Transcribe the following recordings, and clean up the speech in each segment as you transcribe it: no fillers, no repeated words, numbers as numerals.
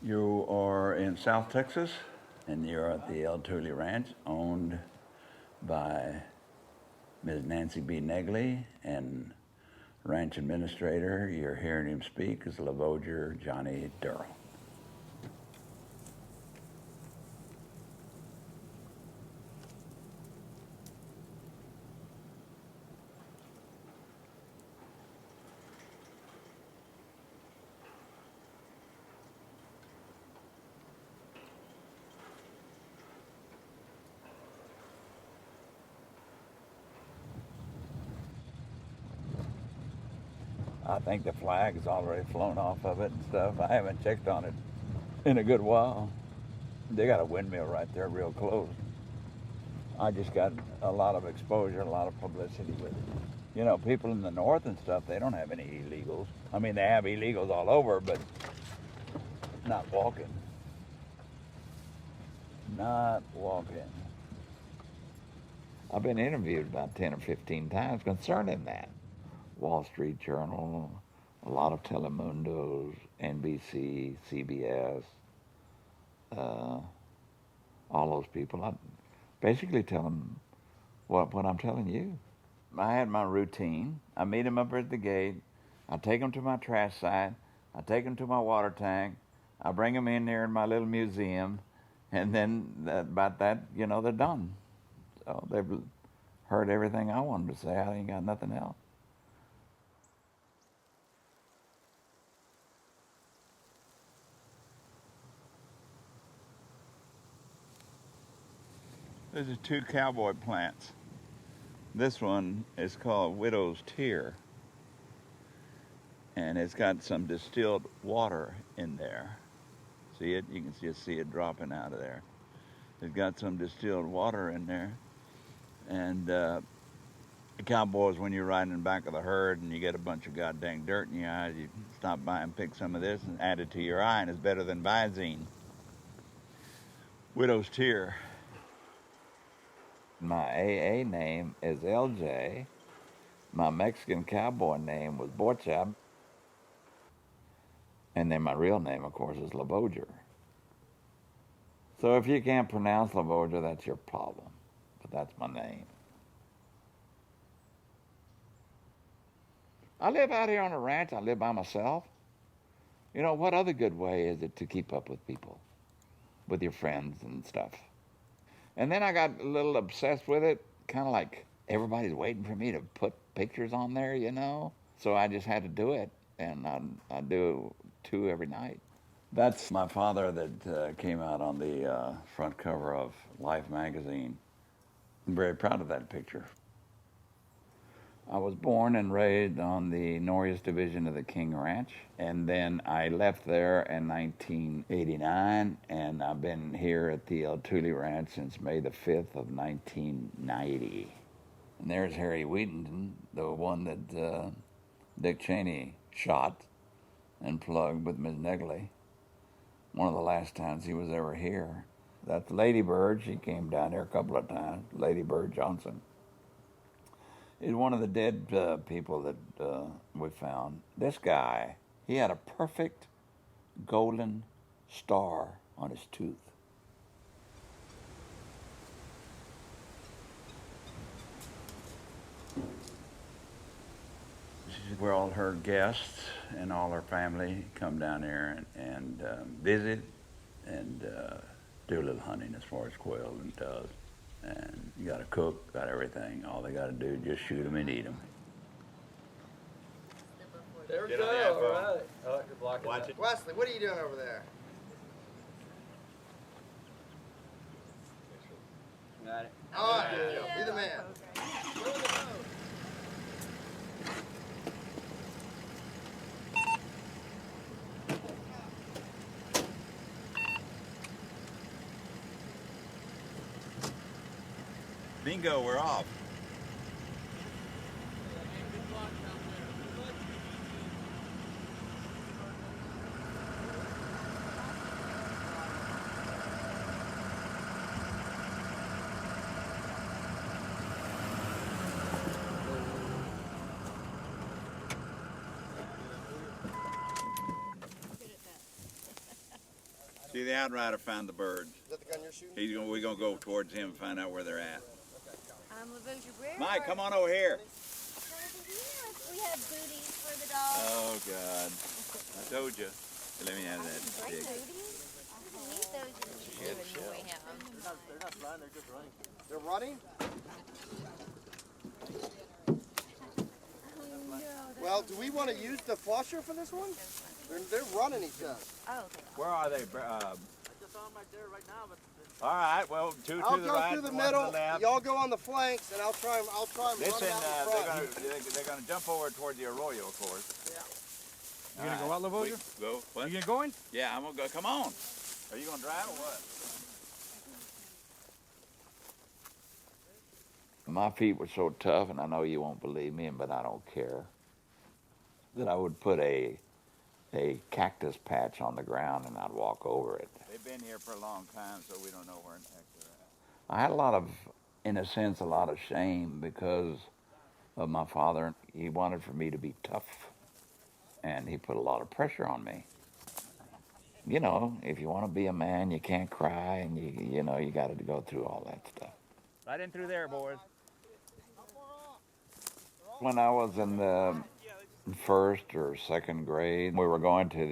You are in South Texas, and you're at the El Tule Ranch, owned by Ms. Nancy B. Negley, and ranch administrator. You're hearing him speak is Lavoger Johnny Durrell. I think the flag has already flown off of it and stuff. I haven't checked on it in a good while. They got a windmill right there real close. I just got a lot of exposure, a lot of publicity with it. You know, people in the north and stuff, they don't have any illegals. I mean, they have illegals all over, but not walking. Not walking. I've been interviewed about 10 or 15 times concerning that. Wall Street Journal, a lot of Telemundos, NBC, CBS, all those people. I basically tell them what I'm telling you. I had my routine. I meet them up at the gate. I take them to my trash site. I take them to my water tank. I bring them in there in my little museum. And then about that, you know, they're done. So they've heard everything I wanted to say. I ain't got nothing else. These are two cowboy plants. This one is called Widow's Tear, and it's got some distilled water in there. See it? You can just see it dropping out of there. It's got some distilled water in there, and the cowboys, when you're riding in the back of the herd and you get a bunch of goddamn dirt in your eyes, you stop by and pick some of this and add it to your eye, and it's better than Visine. Widow's Tear. My AA name is LJ. My Mexican cowboy name was Borchab. And then my real name, of course, is Lavoger. So if you can't pronounce Lavoger, that's your problem. But that's my name. I live out here on a ranch. I live by myself. You know, what other good way is it to keep up with people, with your friends and stuff? And then I got a little obsessed with it, kind of like everybody's waiting for me to put pictures on there, you know? So I just had to do it, and I do 2 every night. That's my father that came out on the front cover of Life magazine. I'm very proud of that picture. I was born and raised on the Norris Division of the King Ranch, and then I left there in 1989, and I've been here at the El Tule Ranch since May the 5th of 1990. And there's Harry Wheaton, the one that Dick Cheney shot and plugged with Ms. Negley. One of the last times he was ever here. That's Lady Bird. She came down here a couple of times, Lady Bird Johnson. Is one of the dead people that we found. This guy, he had a perfect golden star on his tooth. This is where all her guests and all her family come down here and visit and do a little hunting as far as quail and doves. And you got to cook, got everything. All they got to do is just shoot them and eat them. There we go. All right. Oh, you're blocking. Watch it. Wesley, what are you doing over there? Got it. All right, be the man. Bingo, we're off. See, the outrider found the birds. Is that the gun you're shooting? We're gonna go towards him and find out where they're at. LaVosia Brer. Mike, come on over here. We have booties for the dogs. Oh God, I told you. Let me have that stick. Booties? I need those in the way home. They're not flying, they're just running. They're running? Well, do we want to use the flusher for this one? They're running, he says. Oh, okay. Where are they? I just saw them right there right now, but All right. Well, two I'll to the go right, through the one to middle. the left. Y'all go on the flanks, and I'll try and run Listen, out in front. they're gonna jump over toward the arroyo, of course. You gonna go out, LaVosia? Go. What? You going? Yeah, I'm gonna go. Come on. Are you gonna drive or what? My feet were so tough, and I know you won't believe me, but I don't care, that I would put a cactus patch on the ground and I'd walk over it. They've been here for a long time, so we don't know where in the heck they're at. I had a lot of, in a sense, a lot of shame because of my father. He wanted for me to be tough, and he put a lot of pressure on me. You know, if you want to be a man, you can't cry, and you know, you got to go through all that stuff. Right in through there, boys. When I was in the first or second grade, we were going to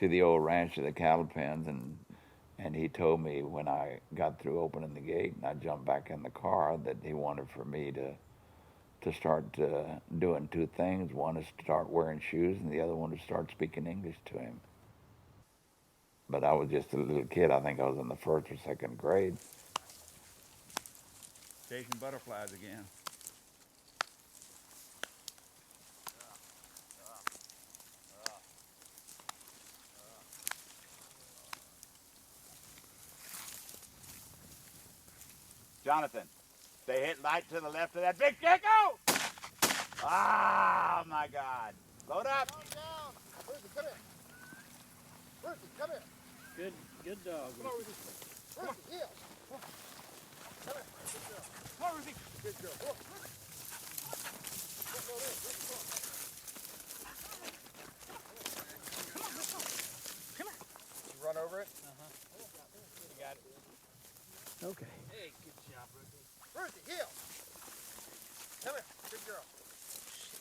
the old ranch of the cattle pens, and he told me when I got through opening the gate and I jumped back in the car that he wanted for me to start doing two things. One is to start wearing shoes, and the other one to start speaking English to him. But I was just a little kid. I think I was in the first or second grade. Chasing butterflies again. Jonathan, they hit right to the left of that big gecko! Ah, my God. Load up. Ruthie, come here. Ruthie, come here. Good dog. Come on, Ruthie. Ruthie, heel. Come here. Good girl. Come on, Ruthie. Good girl. Come on. Come on, Ruthie. Come on. Did you run over it? You got it. Okay. Hey, good job, Ruthie. Ruthie, heel. Come here. Good girl.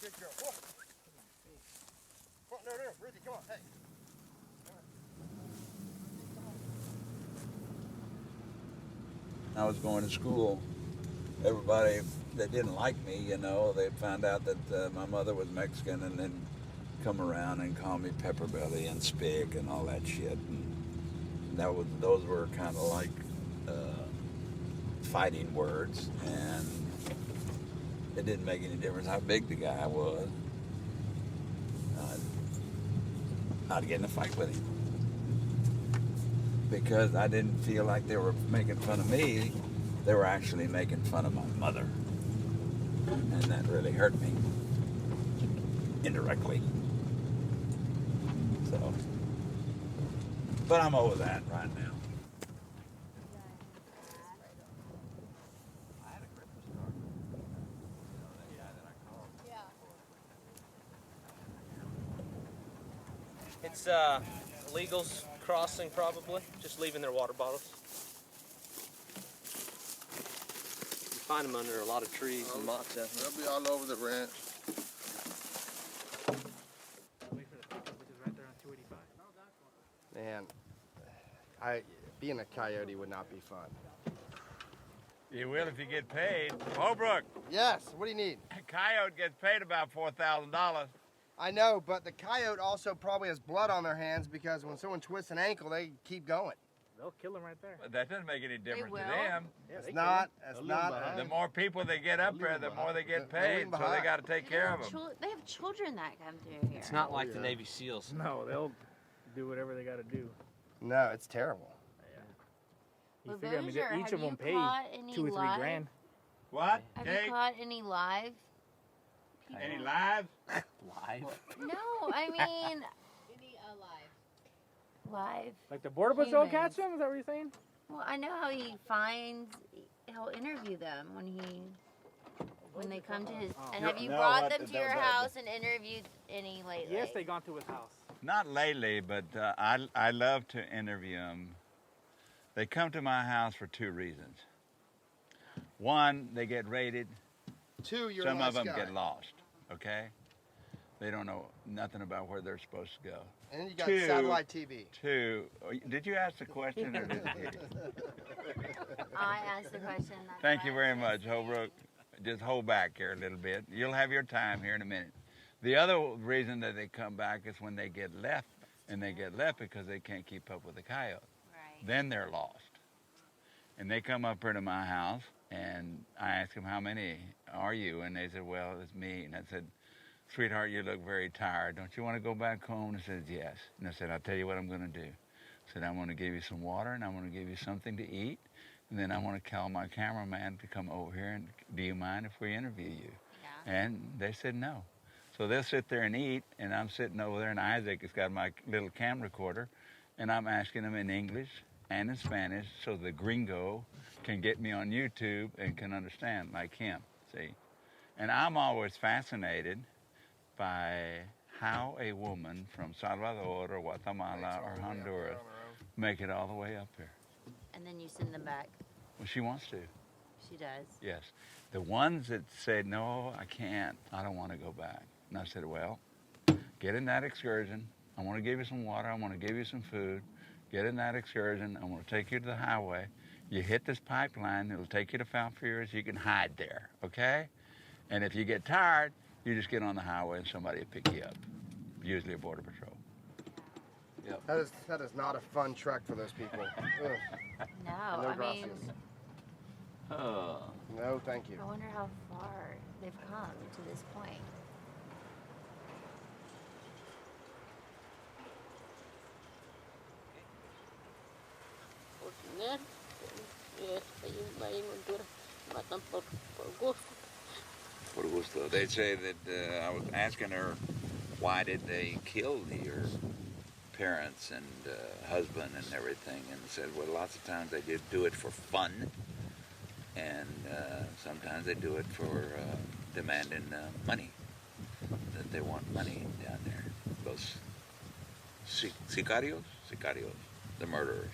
Good girl. Come on. Come on. No, Ruthie, come on. Hey. I was going to school. Everybody that didn't like me, you know, they found out that my mother was Mexican, and then come around and call me Pepper Belly and Spig and all that shit. And those were kind of like fighting words, and it didn't make any difference how big the guy was. I'd get in a fight with him because I didn't feel like they were making fun of me. They were actually making fun of my mother, and that really hurt me indirectly. So, but I'm over that right now. It's illegals crossing probably, just leaving their water bottles. You find them under a lot of trees and moss out here. They'll be all over the ranch. Wait for the pickup, which is right there on 285. Man, being a coyote would not be fun. You will if you get paid. Holbrook, Yes, what do you need? a coyote gets paid about $4,000. I know, but the coyote also probably has blood on their hands because when someone twists an ankle, they keep going. They'll kill him right there. But that doesn't make any difference to will. them. Yeah, It's they not. kill It's not. The more people that get up there, the more they get paid, so they got to take care of them. They have children that come through here. It's not like the Navy SEALs. No, they'll do whatever they got to do. No, it's terrible. You figure, I mean, LaVosia, each have of them you pay caught any 2 or 3 live? grand. What? Have Jake? you caught any live? Any lives? Live? No, I mean. Any alive. Live. Like the border patrol Humans. catch them? Is that what you're saying? Well, I know how he'll interview them when they come to his. And have you No, brought what them the- to your the- house and interviewed any lately? Yes, they gone to his house. Not lately, but I love to interview them They come to my house for two reasons. One, they get raided. Two, you're Some a nice of them guy. get lost, okay? They don't know nothing about where they're supposed to go. And then you got Two. satellite TV. Two, did you ask the question or did you? I asked the question. That's Thank why you I very was much, Holbrook. Just hold back here a little bit. You'll have your time here in a minute. The other reason that they come back is when they get left, and they get left because they can't keep up with the coyote. Right. Then they're lost. And they come up here to my house, and I ask them, how many are you? And they said, well, it's me. And I said, sweetheart, you look very tired. Don't you want to go back home? And I said, yes. And I said, I'll tell you what I'm going to do. I said, I'm going to give you some water, and I'm going to give you something to eat. And then I want to call my cameraman to come over here, and do you mind if we interview you? Yeah. And they said no. So they'll sit there and eat, and I'm sitting over there, and Isaac has got my little cam recorder, and I'm asking them in English and in Spanish so the gringo can get me on YouTube and can understand like him, see? And I'm always fascinated by how a woman from Salvador or Guatemala or Honduras make it all the way up here. And then you send them back. Well, she wants to. She does. Yes. The ones that said, no, I can't, I don't want to go back. And I said, well, get in that excursion. I want to give you some water. I want to give you some food. Get in that excursion. I want to take you to the highway. You hit this pipeline. It'll take you to Falfurrias. You can hide there, okay? And if you get tired, you just get on the highway and somebody will pick you up, usually a Border Patrol. That is not a fun trek for those people. Ugh. No, No I mean, gracias. No, thank you. I wonder how far they've come to this point. Por gusto. They say that I was asking her, why did they kill your parents and husband and everything? And said, well, lots of times they did do it for fun, and sometimes they do it for demanding money. That they want money down there. Los sicarios, the murderers.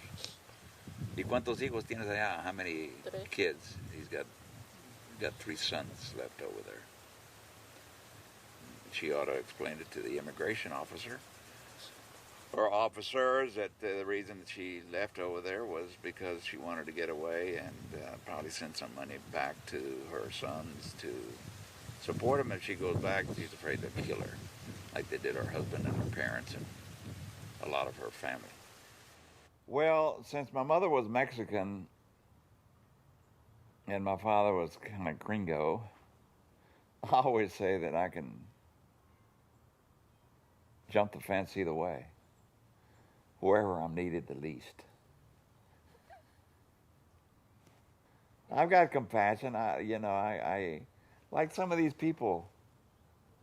¿Y cuántos hijos tienes allá? How many kids? He's got 3 sons left over there. She ought to explain it to the immigration officer or officers that the reason that she left over there was because she wanted to get away and probably send some money back to her sons to support them. If she goes back, she's afraid they'll kill her, like they did her husband and her parents and a lot of her family. Well, since my mother was Mexican and my father was kind of gringo, I always say that I can jump the fence either way, wherever I'm needed the least. I've got compassion. I like some of these people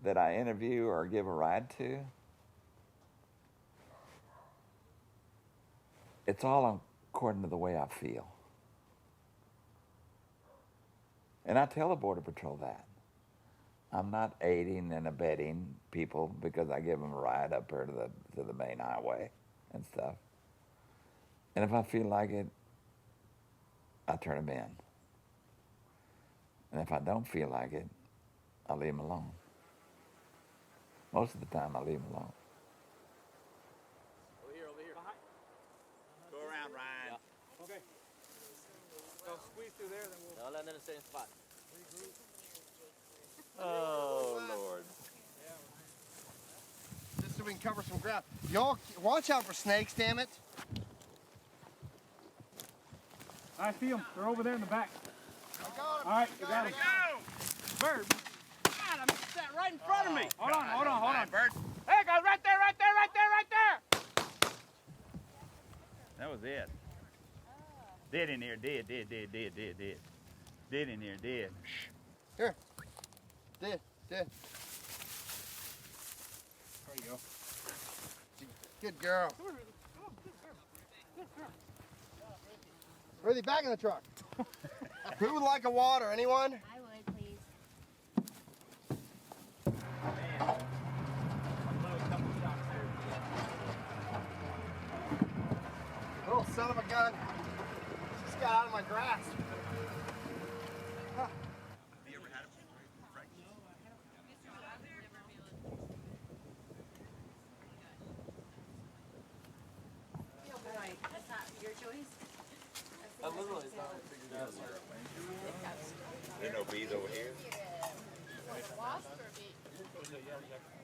that I interview or give a ride to. It's all according to the way I feel. And I tell the Border Patrol that. I'm not aiding and abetting people because I give them a ride up here to the main highway and stuff. And if I feel like it, I turn them in. And if I don't feel like it, I leave them alone. Most of the time, I leave them alone. Over here. Go around, Ryan. Okay. So squeeze through there, then we'll. No, let them in the same spot. Oh, Lord. Just so we can cover some ground. Y'all, watch out for snakes, damn it. I see them. They're over there in the back. I got him. All right, you got them. Bird. God, I missed that right in front of me. Hold on. Bird. Hey, guys, right there. That was it. Dead in here, dead. Dead in here, dead. Shh. Here. Did. There you go. Good girl. Ruthie, back in the truck. Who would like a water? Anyone? I would, please. Little son of a gun. got out of my grasp. That's not your choice. I literally thought I figured out. There no bees over here?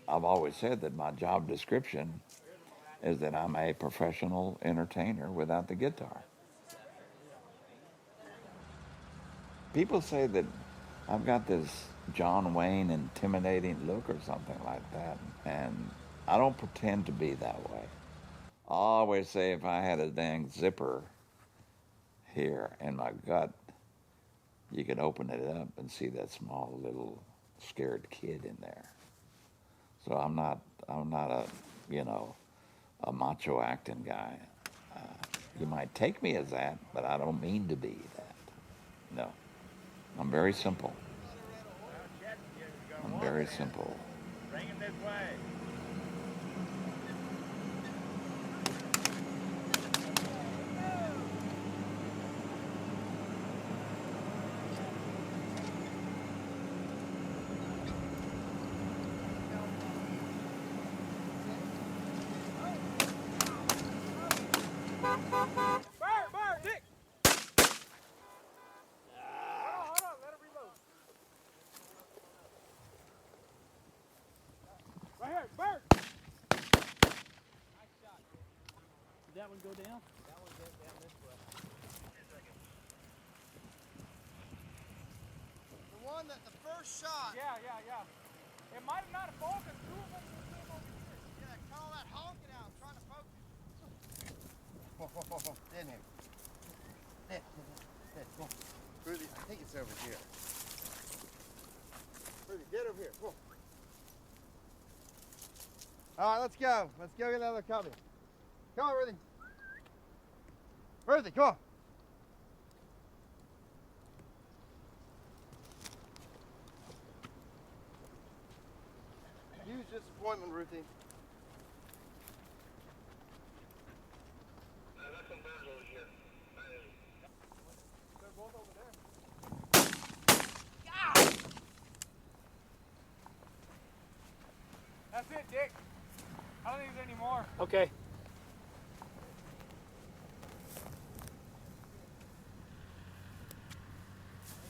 I've always said that my job description is that I'm a professional entertainer without the guitar. People say that I've got this John Wayne intimidating look or something like that, and I don't pretend to be that way. I always say if I had a dang zipper here in my gut, you could open it up and see that small little scared kid in there. So I'm not a, a macho acting guy. You might take me as that, but I don't mean to be that. No, I'm very simple. I'm very simple. Bring him this way. Bird, Dick! Hold on, let it reload. Right here, bird! Did that one go down? The one that the first shot. Yeah. It might have not have fallen. Two of them were still over here. Yeah, call that honking out. I'm trying to focus. Whoa. In here. There, go. Rudy, I think it's over here. Rudy, get over here. Whoa. All right, let's go. Let's go get another cubby. Come on, Rudy. Rudy, come on. Huge disappointment, Ruthie. They're both over there. That's it, Dick. I don't think there's any more. Okay.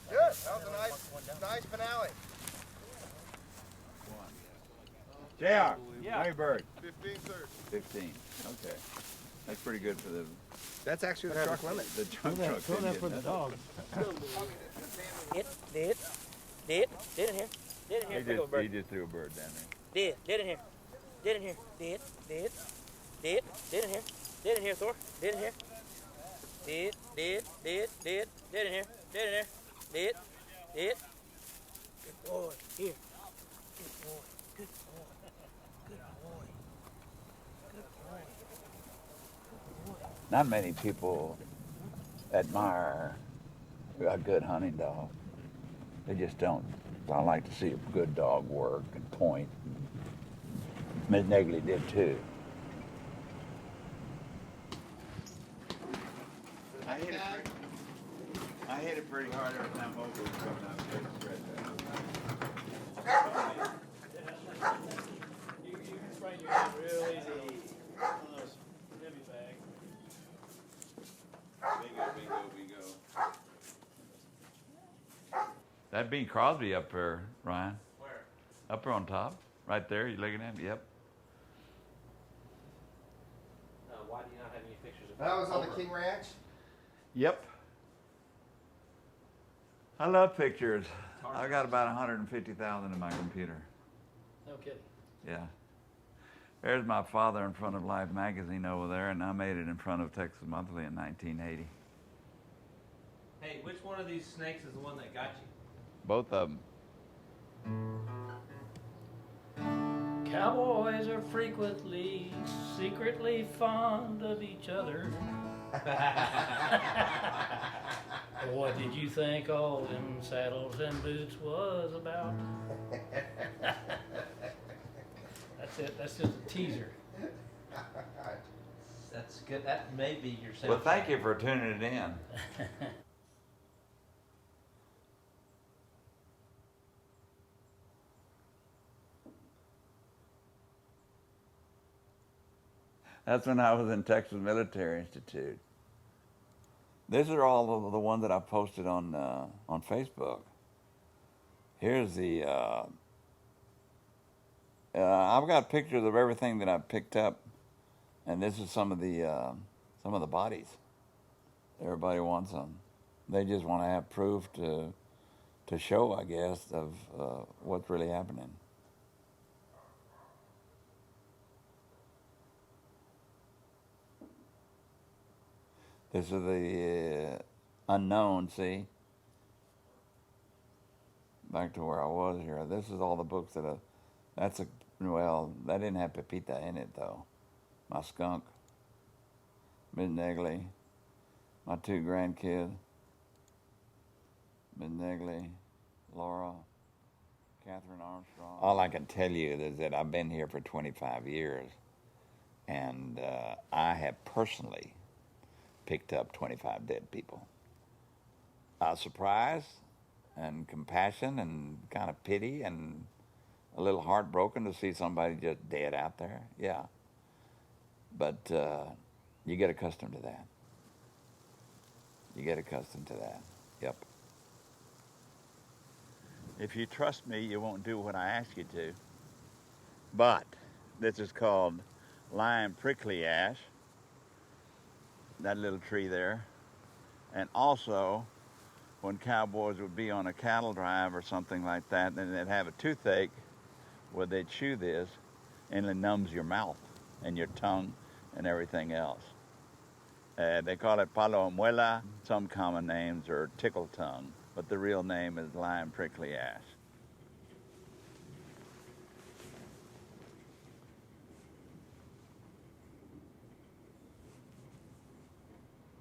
Good. That was a nice finale. JR, Yeah. how many birds? 15 thirds. 15. Okay. That's pretty good for the That's actually the truck limit. the truck Indian, isn't it? dog. Did in here. Did in here. Pick up a He bird. just threw a bird down there. Did in here. Did in here. Did in here. Did in here, Thor. Did in here. Did in here. Did in here. Did. Good boy. Here. Good boy. Good boy. Good boy. Good boy. Not many people admire a good hunting dog. They just don't. I like to see a good dog work and point. Ms. Negley did too. I hit it pretty hard every time Hogan was coming out there to spread You can sprain your hand real easy on those heavy bags. Bingo. That'd be Crosby up there, Ryan. Where? Up there on top, right there. You looking at him? Yep. Why do you not have any pictures of That was on the King Ranch. Yep. I love pictures. I got about 150,000 in my computer. No kidding. Yeah. There's my father in front of Life magazine over there, and I made it in front of Texas Monthly in 1980. Hey, which one of these snakes is the one that got you? Both of them. Cowboys are frequently secretly fond of each other. What did you think all them saddles and boots was about? That's it. That's just a teaser. That's good. That may be your soundtrack. Well, thank you for tuning it in. That's when I was in Texas Military Institute. These are all of the ones that I posted on Facebook. Here's the. I've got pictures of everything that I picked up, and this is some of the bodies. Everybody wants them. They just want to have proof to show, I guess, of what's really happening. This is the unknown, see? Back to where I was here. This is all the books that well, that didn't have Pepita in it, though. My skunk, Miss Negley, my 2 grandkids, Miss Negley, Laura, Catherine Armstrong. All I can tell you is that I've been here for 25 years, and I have personally picked up 25 dead people. Surprise and compassion and kind of pity and a little heartbroken to see somebody just dead out there. Yeah. But you get accustomed to that. You get accustomed to that. Yep. If you trust me, you won't do what I ask you to. But this is called Lyme prickly ash. That little tree there. And also, when cowboys would be on a cattle drive or something like that, then they'd have a toothache where they'd chew this, and it numbs your mouth and your tongue and everything else. They call it palo muela. Some common names are tickle tongue, but the real name is Lyme prickly ash.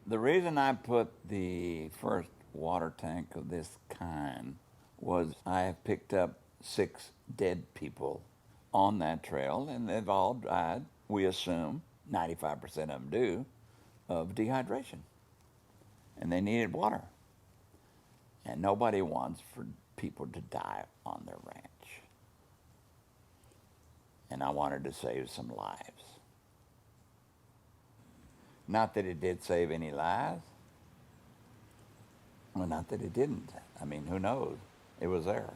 The reason I put the first water tank of this kind was I have picked up 6 dead people on that trail, and they've all died, we assume, 95% of them do, of dehydration. And they needed water. And nobody wants for people to die on their ranch. And I wanted to save some lives. Not that it did save any lives. Well, not that it didn't. I mean, who knows? It was there.